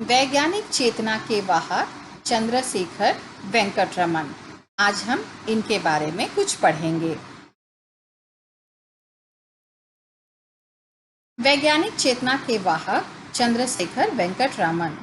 वैज्ञानिक चेतना के वाहक चंद्रशेखर वेंकटरमन। आज हम इनके बारे में कुछ पढ़ेंगे। वैज्ञानिक चेतना के वाहक चंद्रशेखर वेंकटरमन।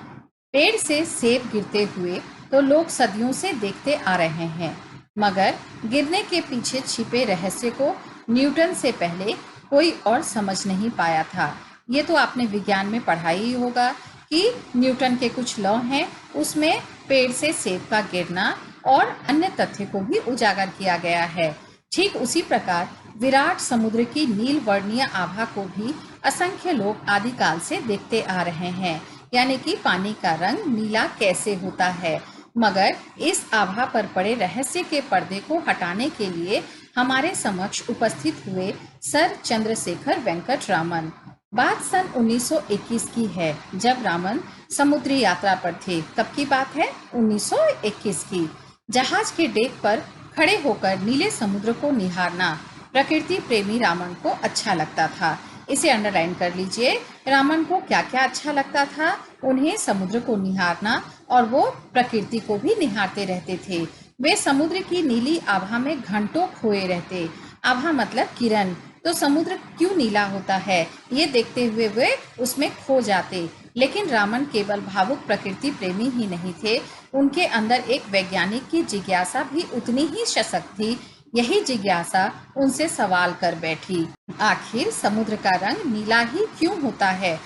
पेड़ से सेब गिरते हुए तो लोग सदियों से देखते आ रहे हैं, मगर गिरने के पीछे छिपे रहस्य को न्यूटन से पहले कोई और समझ नहीं पाया था। ये तो आपने विज्ञान में पढ़ा ही होगा कि न्यूटन के कुछ लॉ हैं, उसमें पेड़ से सेब का गिरना और अन्य तथ्य को भी उजागर किया गया है। ठीक उसी प्रकार विराट समुद्र की नील वर्णीय आभा को भी असंख्य लोग आदिकाल से देखते आ रहे हैं, यानी कि पानी का रंग नीला कैसे होता है। मगर इस आभा पर पड़े रहस्य के पर्दे को हटाने के लिए हमारे समक्ष उपस्थित हुए सर चंद्रशेखर वेंकटरमन। बात सन 1921 की है, जब रामन समुद्री यात्रा पर थे। कब की बात है? 1921 की। जहाज के डेक पर खड़े होकर नीले समुद्र को निहारना प्रकृति प्रेमी रामन को अच्छा लगता था। इसे अंडरलाइन कर लीजिए। रामन को क्या क्या अच्छा लगता था? उन्हें समुद्र को निहारना, और वो प्रकृति को भी निहारते रहते थे। वे समुद्र की नीली आभा में घंटों खोए रहते। आभा मतलब किरण, तो समुद्र क्यों नीला होता है ये देखते हुए वे उसमें खो जाते। लेकिन रामन केवल भावुक प्रकृति प्रेमी ही नहीं थे, उनके अंदर एक वैज्ञानिक की जिज्ञासा भी उतनी ही सशक्त थी। यही जिज्ञासा उनसे सवाल कर बैठी, आखिर समुद्र का रंग नीला ही क्यों होता है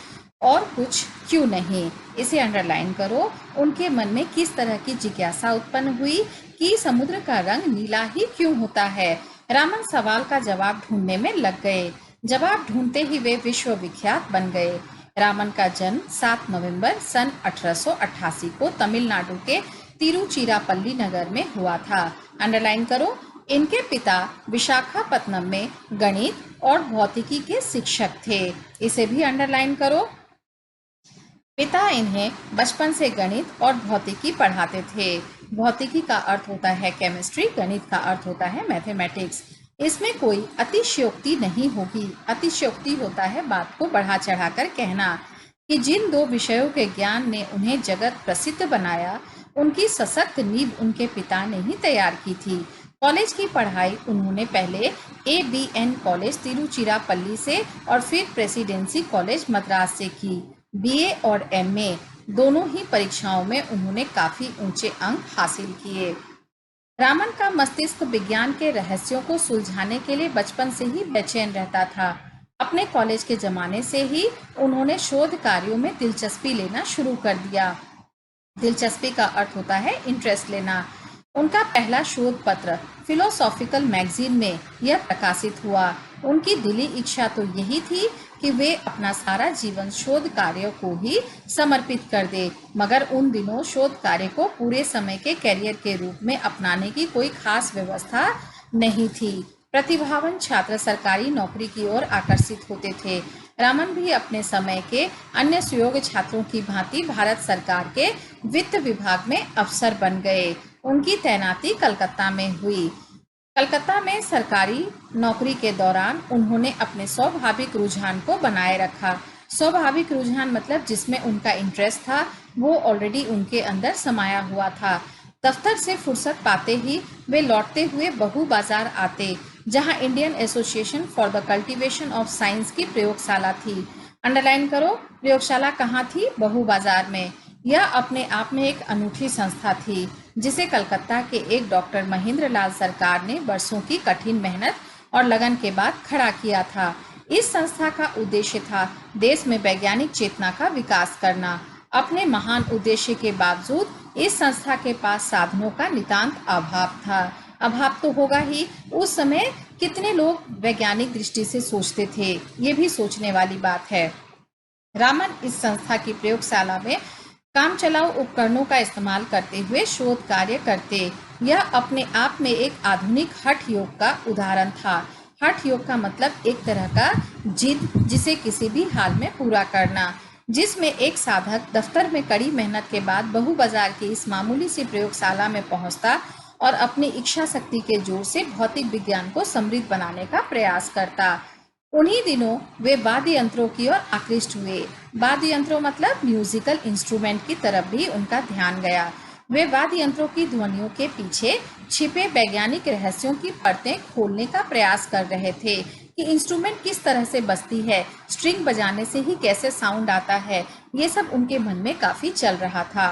और कुछ क्यों नहीं? इसे अंडरलाइन करो। उनके मन में किस तरह की जिज्ञासा उत्पन्न हुई कि समुद्र का रंग नीला ही क्यों होता है? रामन सवाल का जवाब ढूंढने में लग गए। जवाब ढूंढते ही वे विश्वविख्यात बन गए। रामन का जन्म 7 नवंबर सन 1888 को तमिलनाडु के तिरुचिरापल्ली नगर में हुआ था। अंडरलाइन करो। इनके पिता विशाखापत्तनम में गणित और भौतिकी के शिक्षक थे। इसे भी अंडरलाइन करो। पिता इन्हें बचपन से गणित और भौतिकी पढ़ाते थे। भौतिकी का अर्थ होता है केमिस्ट्री, गणित का अर्थ होता है मैथमेटिक्स। इसमें कोई अतिशयोक्ति नहीं होगी। अतिशयोक्ति होता है बात को बढ़ा चढ़ाकर कहना। कि जिन दो विषयों के ज्ञान ने उन्हें जगत प्रसिद्ध बनाया, उनकी सशक्त नींव उनके पिता ने ही तैयार की थी। कॉलेज की पढ़ाई उन्होंने पहले ABN कॉलेज तिरुचिरापल्ली से और फिर प्रेसिडेंसी कॉलेज मद्रास से की। BA और MA दोनों ही परीक्षाओं में उन्होंने काफी ऊंचे अंक हासिल किए। रामन का मस्तिष्क विज्ञान के रहस्यों को सुलझाने के लिए बचपन से ही बेचैन रहता था। अपने कॉलेज के जमाने से ही उन्होंने शोध कार्यों में दिलचस्पी लेना शुरू कर दिया। दिलचस्पी का अर्थ होता है इंटरेस्ट लेना। उनका पहला शोध पत्र फिलोसॉफिकल मैगजीन में यह प्रकाशित हुआ। उनकी दिली इच्छा तो यही थी कि वे अपना सारा जीवन शोध कार्य को ही समर्पित कर दे, मगर उन दिनों शोध कार्य को पूरे समय के कैरियर के रूप में अपनाने की कोई खास व्यवस्था नहीं थी। प्रतिभावान छात्र सरकारी नौकरी की ओर आकर्षित होते थे। रामन भी अपने समय के अन्य सुयोग्य छात्रों की भांति भारत सरकार के वित्त विभाग में अफसर बन गए। उनकी तैनाती कलकत्ता में हुई। कलकत्ता में सरकारी नौकरी के दौरान उन्होंने अपने स्वाभाविक रुझान को बनाए रखा। स्वाभाविक रुझान मतलब जिसमें उनका इंटरेस्ट था, वो ऑलरेडी उनके अंदर समाया हुआ था। दफ्तर से फुर्सत पाते ही वे लौटते हुए बहू बाजार आते, जहां Indian association for the cultivation of science की प्रयोगशाला थी। अंडरलाइन करो। प्रयोगशाला कहाँ थी? बहू बाजार में। यह अपने आप में एक अनूठी संस्था थी, जिसे कलकत्ता के एक डॉक्टर महेंद्र लाल सरकार ने वर्षों की कठिन मेहनत और लगन के बाद खड़ा किया था। इस संस्था का उद्देश्य था देश में वैज्ञानिक चेतना का विकास करना। अपने महान उद्देश्य के बावजूद इस संस्था के पास साधनों का नितांत अभाव था। अभाव तो होगा ही। उस समय कितने लोग वैज्ञानिक दृष्टि से सोचते थे, ये भी सोचने वाली बात है। रामन इस संस्था की प्रयोगशाला में काम चलाऊ उपकरणों का इस्तेमाल करते हुए शोध कार्य करते। यह अपने आप में एक आधुनिक हठ योग का उदाहरण था। हठ योग का मतलब एक तरह का जिद, जिसे किसी भी हाल में पूरा करना, जिसमें एक साधक दफ्तर में कड़ी मेहनत के बाद बहू बाजार की इस मामूली सी प्रयोगशाला में पहुंचता और अपनी इच्छा शक्ति के जोर से भौतिक विज्ञान को समृद्ध बनाने का प्रयास करता। उन्हीं दिनों वे वाद्य यंत्रों की ओर आकृष्ट हुए। वाद्य यंत्रों मतलब म्यूजिकल इंस्ट्रूमेंट की तरफ भी उनका ध्यान गया। वे वाद्य यंत्रों की ध्वनियों के पीछे छिपे वैज्ञानिक रहस्यों की परतें खोलने का प्रयास कर रहे थे कि इंस्ट्रूमेंट किस तरह से बजती है, स्ट्रिंग बजाने से ही कैसे साउंड आता है। ये सब उनके मन में काफी चल रहा था।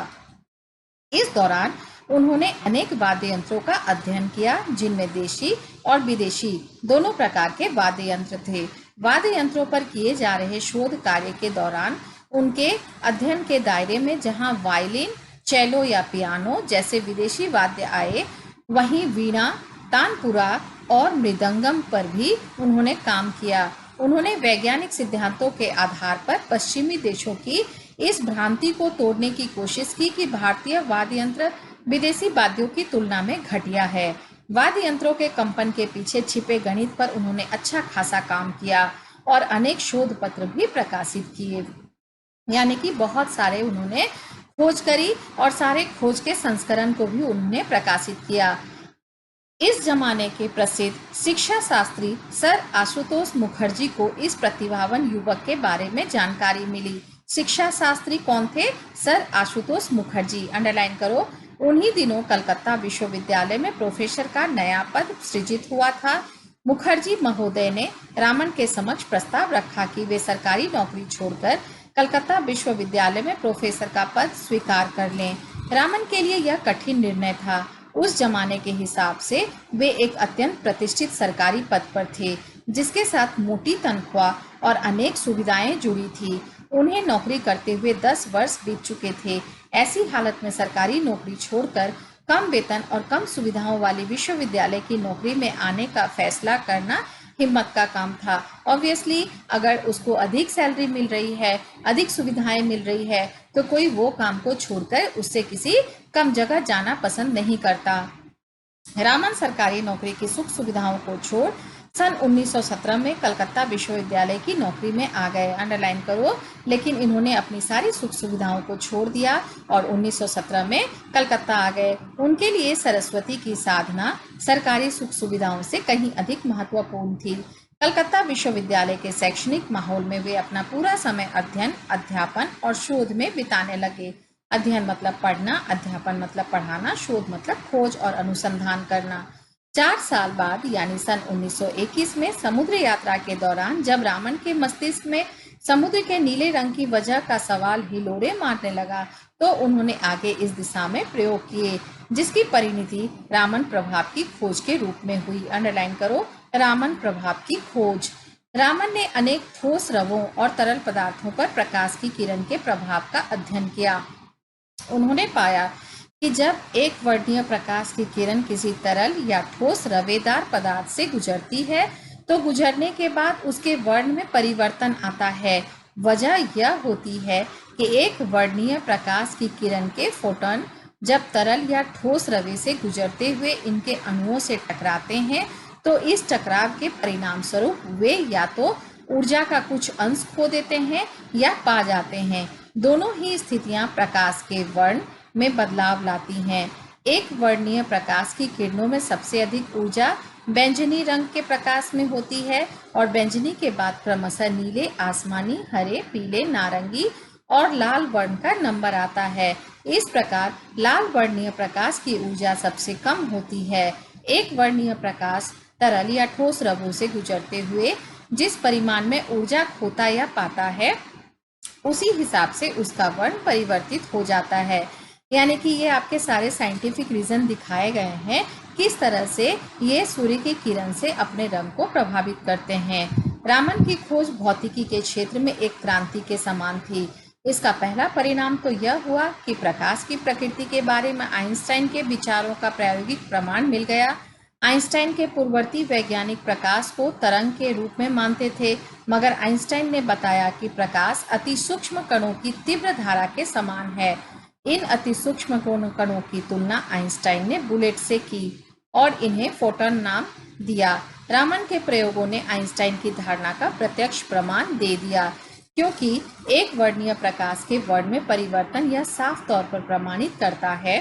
इस दौरान उन्होंने अनेक वाद्य यंत्रों का अध्ययन किया, जिनमें देशी और विदेशी दोनों प्रकार के वाद्य यंत्र थे। वाद्य यंत्रों पर किए जा रहे शोध कार्य के दौरान उनके अध्ययन के दायरे में जहां वायलिन, चेलो या पियानो जैसे विदेशी वाद्य आए, वहीं वीणा, तानपुरा और मृदंगम पर भी उन्होंने काम किया। उन्होंने वैज्ञानिक सिद्धांतों के आधार पर पश्चिमी देशों की इस भ्रांति को तोड़ने की कोशिश की कि भारतीय वाद्य यंत्र विदेशी वाद्यों की तुलना में घटिया है। वाद्य यंत्रों के कंपन के पीछे छिपे गणित पर उन्होंने अच्छा खासा काम किया और अनेक शोध पत्र भी प्रकाशित किए। यानी कि बहुत सारे उन्होंने खोज करी और सारे खोज के संस्करण को भी उन्होंने प्रकाशित किया। इस जमाने के प्रसिद्ध शिक्षा शास्त्री सर आशुतोष मुखर्जी को इस प्रतिभावान युवक के बारे में जानकारी मिली। शिक्षा शास्त्री कौन थे? सर आशुतोष मुखर्जी, अंडरलाइन करो। उन्हीं दिनों कलकत्ता विश्वविद्यालय में प्रोफेसर का नया पद सृजित हुआ था। मुखर्जी महोदय ने रामन के समक्ष प्रस्ताव रखा कि वे सरकारी नौकरी छोड़कर कलकत्ता विश्वविद्यालय में प्रोफेसर का पद स्वीकार कर लें। रामन के लिए यह कठिन निर्णय था। उस जमाने के हिसाब से वे एक अत्यंत प्रतिष्ठित सरकारी पद पर थे, जिसके साथ मोटी तनख्वाह और अनेक सुविधाएं जुड़ी थी। उन्हें नौकरी करते हुए 10 वर्ष बीत चुके थे। ऐसी हालत में सरकारी नौकरी छोड़कर कम वेतन और कम सुविधाओं वाली विश्वविद्यालय की नौकरी में आने का फैसला करना हिम्मत का काम था। ऑब्वियसली अगर उसको अधिक सैलरी मिल रही है, अधिक सुविधाएं मिल रही है, तो कोई वो काम को छोड़कर उससे किसी कम जगह जाना पसंद नहीं करता। रामन सरकारी नौकरी की सुख सुविधाओं को छोड़ सन 1917 में कलकत्ता विश्वविद्यालय की नौकरी में आ गए, अंडरलाइन करो। लेकिन इन्होंने अपनी सारी सुख सुविधाओं को छोड़ दिया और 1917 में कलकत्ता आ गए। उनके लिए सरस्वती की साधना सरकारी सुख सुविधाओं से कहीं अधिक महत्वपूर्ण थी। कलकत्ता विश्वविद्यालय के शैक्षणिक माहौल में वे अपना पूरा समय अध्ययन, अध्यापन और शोध में बिताने लगे। अध्ययन मतलब पढ़ना, अध्यापन मतलब पढ़ाना, शोध मतलब खोज और अनुसंधान करना। 4 साल बाद यानी सन 1921 में समुद्र यात्रा के दौरान जब रामन के मस्तिष्क में समुद्र के नीले रंग की वजह का सवाल हिलोरे मारने लगा, तो उन्होंने आगे इस दिशा में प्रयोग किए, जिसकी परिणति रामन प्रभाव की खोज के रूप में हुई। अंडरलाइन करो, रामन प्रभाव की खोज। रामन ने अनेक ठोस रवों और तरल पदार्थों पर प्रकाश की किरण के प्रभाव का अध्ययन किया। उन्होंने पाया कि जब एक वर्णीय प्रकाश की किरण किसी तरल या ठोस रवेदार पदार्थ से गुजरती है, तो गुजरने के बाद उसके वर्ण में परिवर्तन आता है। वजह यह होती है कि एक वर्णीय प्रकाश की किरण के फोटॉन जब तरल या ठोस रवे से गुजरते हुए इनके अणुओं से टकराते हैं, तो इस टकराव के परिणाम स्वरूप वे या तो ऊर्जा का कुछ अंश खो देते हैं या पा जाते हैं। दोनों ही स्थितियां प्रकाश के वर्ण में बदलाव लाती हैं। एक वर्णीय प्रकाश की किरणों में सबसे अधिक ऊर्जा बैंगनी रंग के प्रकाश में होती है और बैंगनी के बाद क्रमशः नीले, आसमानी, हरे, पीले, नारंगी और लाल वर्ण का नंबर आता है। इस प्रकार लाल वर्णीय प्रकाश की ऊर्जा सबसे कम होती है। एक वर्णीय प्रकाश तरल या ठोस रवों से गुजरते हुए जिस परिमाण में ऊर्जा खोता या पाता है, उसी हिसाब से उसका वर्ण परिवर्तित हो जाता है। यानी कि ये आपके सारे साइंटिफिक रीजन दिखाए गए हैं किस तरह से ये सूर्य की किरण से अपने रंग को प्रभावित करते हैं। रामन की खोज भौतिकी के क्षेत्र में एक क्रांति के समान थी। इसका पहला परिणाम तो यह हुआ कि प्रकाश की प्रकृति के बारे में आइंस्टाइन के विचारों का प्रायोगिक प्रमाण मिल गया। आइंस्टाइन के पूर्ववर्ती वैज्ञानिक प्रकाश को तरंग के रूप में मानते थे, मगर आइंस्टाइन ने बताया कि प्रकाश अति सूक्ष्म कणों की तीव्र धारा के समान है। इन अति सूक्ष्म कणों की तुलना आइंस्टाइन ने बुलेट से की और इन्हें फोटॉन नाम दिया। रामन के प्रयोगों ने आइंस्टाइन की धारणा का प्रत्यक्ष प्रमाण दे दिया, क्योंकि एक वर्णीय प्रकाश के वर्ण में परिवर्तन यह साफ तौर पर प्रमाणित करता है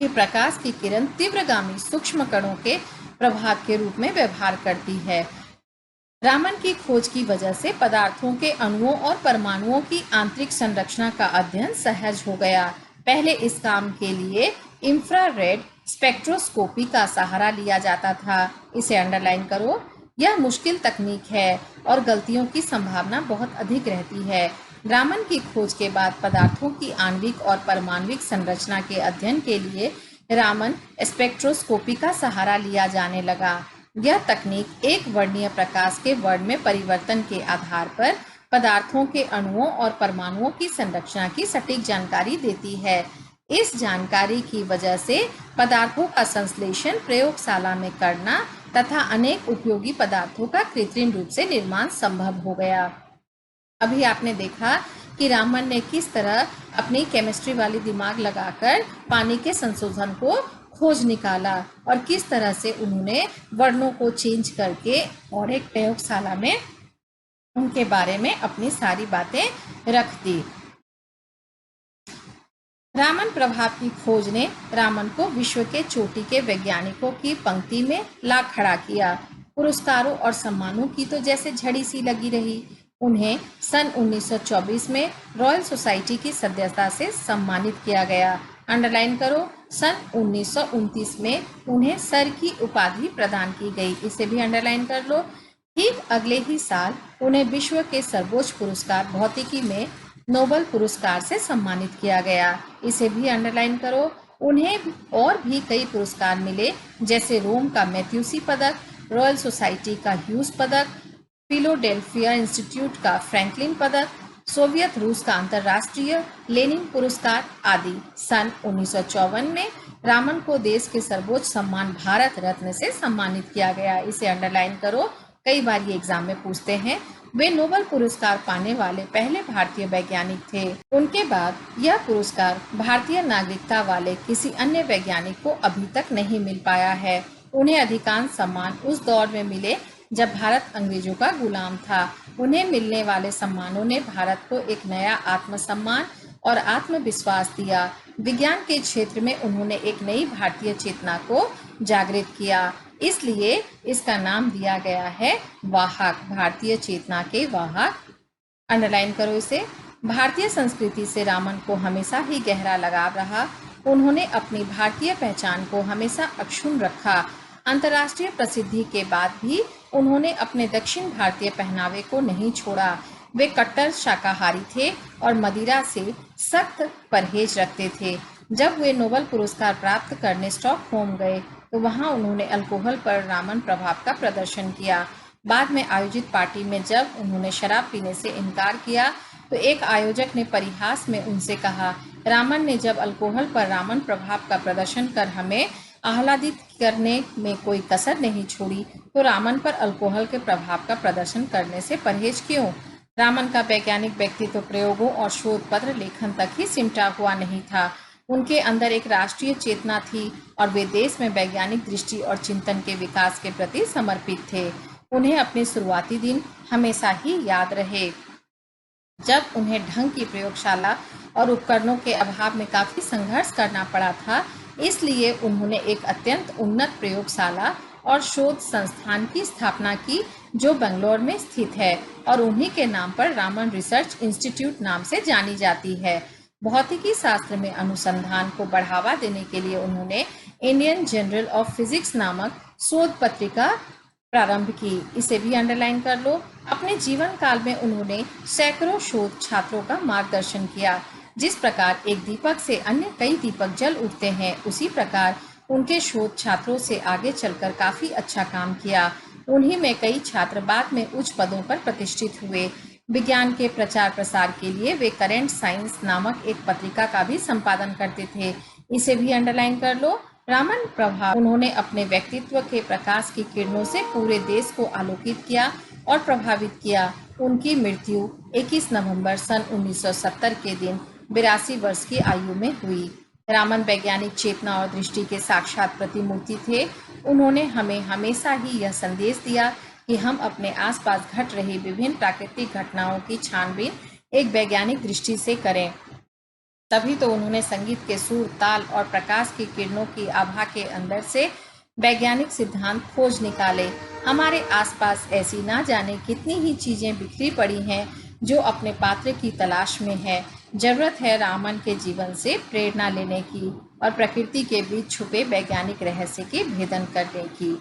कि प्रकाश की किरण तीव्रगामी सूक्ष्म कणों के प्रभाव के रूप में व्यवहार करती है। रामन की खोज की वजह से पदार्थों के अणुओं और परमाणुओं की आंतरिक संरचना का अध्ययन सहज हो गया। पहले इस काम के लिए इंफ्रारेड स्पेक्ट्रोस्कोपी का सहारा लिया जाता था। इसे अंडरलाइन करो। यह मुश्किल तकनीक है और गलतियों की संभावना बहुत अधिक रहती है। रामन की खोज के बाद पदार्थों की आणविक और परमाणविक संरचना के अध्ययन के लिए रामन स्पेक्ट्रोस्कोपी का सहारा लिया जाने लगा। यह तकनीक एक वर्णीय प्रकाश के वर्ण में परिवर्तन के आधार पर पदार्थों के अणुओं और परमाणुओं की संरचना की सटीक जानकारी देती है। इस जानकारी की वजह से पदार्थों का संश्लेषण प्रयोगशाला में करना तथा अनेक उपयोगी पदार्थों का कृत्रिम रूप से निर्माण संभव हो गया। अभी आपने देखा कि रामन ने किस तरह अपनी केमिस्ट्री वाली दिमाग लगाकर पानी के संशोधन को खोज निकाला और किस तरह से उन्होंने वर्णों को चेंज करके और एक प्रयोगशाला में उनके बारे में अपनी सारी बातें रख दी। रामन प्रभाव की खोज ने रामन को विश्व के चोटी के वैज्ञानिकों की पंक्ति में ला खड़ा किया। पुरस्कारों और सम्मानों की तो जैसे झड़ी सी लगी रही। उन्हें सन 1924 में रॉयल सोसाइटी की सदस्यता से सम्मानित किया गया। अंडरलाइन करो। सन 1929 में उन्हें सर की उपाधि प्रदान की गई। इसे भी अंडरलाइन कर लो। ठीक अगले ही साल उन्हें विश्व के सर्वोच्च पुरस्कार भौतिकी में नोबेल पुरस्कार से सम्मानित किया गया। इसे भी अंडरलाइन करो। उन्हें और भी कई पुरस्कार मिले, जैसे रोम का मैथ्यूसी पदक, रॉयल सोसाइटी का ह्यूज पदक, फिलाडेल्फिया इंस्टीट्यूट का फ्रैंकलिन पदक, सोवियत रूस का अंतर्राष्ट्रीय लेनिन पुरस्कार आदि। सन 1954 में रामन को देश के सर्वोच्च सम्मान भारत रत्न से सम्मानित किया गया। इसे अंडरलाइन करो। कई बार ये एग्जाम में पूछते हैं। वे नोबेल पुरस्कार पाने वाले पहले भारतीय वैज्ञानिक थे। उनके बाद यह पुरस्कार भारतीय नागरिकता वाले किसी अन्य वैज्ञानिक को अभी तक नहीं मिल पाया है। उन्हें अधिकांश सम्मान उस दौर में मिले जब भारत अंग्रेजों का गुलाम था। उन्हें मिलने वाले सम्मानों ने भारत को एक नया आत्मसम्मान और आत्मविश्वास दिया। विज्ञान के क्षेत्र में उन्होंने एक नई भारतीय चेतना को जागृत किया, इसलिए इसका नाम दिया गया है वाहक, भारतीय चेतना के वाहक। अंडरलाइन करो इसे। भारतीय संस्कृति से रामन को हमेशा ही गहरा लगाव रहा। उन्होंने अपनी भारतीय पहचान को हमेशा अक्षुण्ण रखा। अंतर्राष्ट्रीय प्रसिद्धि के बाद भी उन्होंने अपने दक्षिण भारतीय पहनावे को नहीं छोड़ा। वे कट्टर शाकाहारी थे और मदिरा से सख्त परहेज रखते थे। जब वे नोबेल पुरस्कार प्राप्त करने स्टॉकहोम गए तो वहां उन्होंने अल्कोहल पर रामन प्रभाव का प्रदर्शन किया। बाद में आयोजित पार्टी में जब उन्होंने शराब पीने से इनकार किया तो एक आयोजक ने परिहास में उनसे कहा, रामन ने जब अल्कोहल पर रामन प्रभाव का प्रदर्शन कर हमें आह्लादित करने में कोई कसर नहीं छोड़ी, तो रामन पर अल्कोहल के प्रभाव का प्रदर्शन करने से परहेज क्यों? रामन का वैज्ञानिक व्यक्तित्व प्रयोगों और शोध पत्र लेखन तक ही सिमटा हुआ नहीं था। उनके अंदर एक राष्ट्रीय चेतना थी और वे देश में वैज्ञानिक दृष्टि और चिंतन के विकास के प्रति समर्पित थे। उन्हें अपने शुरुआती दिन हमेशा ही याद रहे, जब उन्हें ढंग की प्रयोगशाला और उपकरणों के अभाव में काफी संघर्ष करना पड़ा था। इसलिए उन्होंने एक अत्यंत उन्नत प्रयोगशाला और शोध संस्थान की स्थापना की, जो बेंगलोर में स्थित है और उन्हीं के नाम पर रामन रिसर्च इंस्टीट्यूट नाम से जानी जाती है। भौतिकी शास्त्र में अनुसंधान को बढ़ावा देने के लिए उन्होंने इंडियन जर्नल ऑफ फिजिक्स नामक शोध पत्रिका प्रारंभ की। इसे भी अंडरलाइन कर लो। अपने जीवन काल में उन्होंने सैकड़ों शोध छात्रों का मार्गदर्शन किया। जिस प्रकार एक दीपक से अन्य कई दीपक जल उठते हैं, उसी प्रकार उनके शोध छात्रों से आगे चलकर काफी अच्छा काम किया। उन्हीं में कई छात्र बाद में उच्च पदों पर प्रतिष्ठित हुए। विज्ञान के प्रचार प्रसार के लिए वे करेंट साइंस नामक एक पत्रिका का भी संपादन करते थे। इसे भी अंडरलाइन कर लो। रामन प्रभाव, उन्होंने अपने व्यक्तित्व के प्रकाश की किरणों से पूरे देश को आलोकित किया और प्रभावित किया। उनकी मृत्यु 21 नवंबर सन 1970 के दिन 82 वर्ष की आयु में हुई। रामन वैज्ञानिक चेतना और दृष्टि के साक्षात प्रतिमूर्ति थे। उन्होंने हमें हमेशा ही यह संदेश दिया कि हम अपने आसपास घट रही विभिन्न प्राकृतिक घटनाओं की छानबीन एक वैज्ञानिक दृष्टि से करें। तभी तो उन्होंने संगीत के सुर, ताल और प्रकाश की किरणों की आभा के अंदर से वैज्ञानिक सिद्धांत खोज निकाले। हमारे आसपास ऐसी ना जाने कितनी ही चीजें बिखरी पड़ी हैं जो अपने पात्र की तलाश में है। जरूरत है रामन के जीवन से प्रेरणा लेने की और प्रकृति के बीच छुपे वैज्ञानिक रहस्य के भेदन करने की।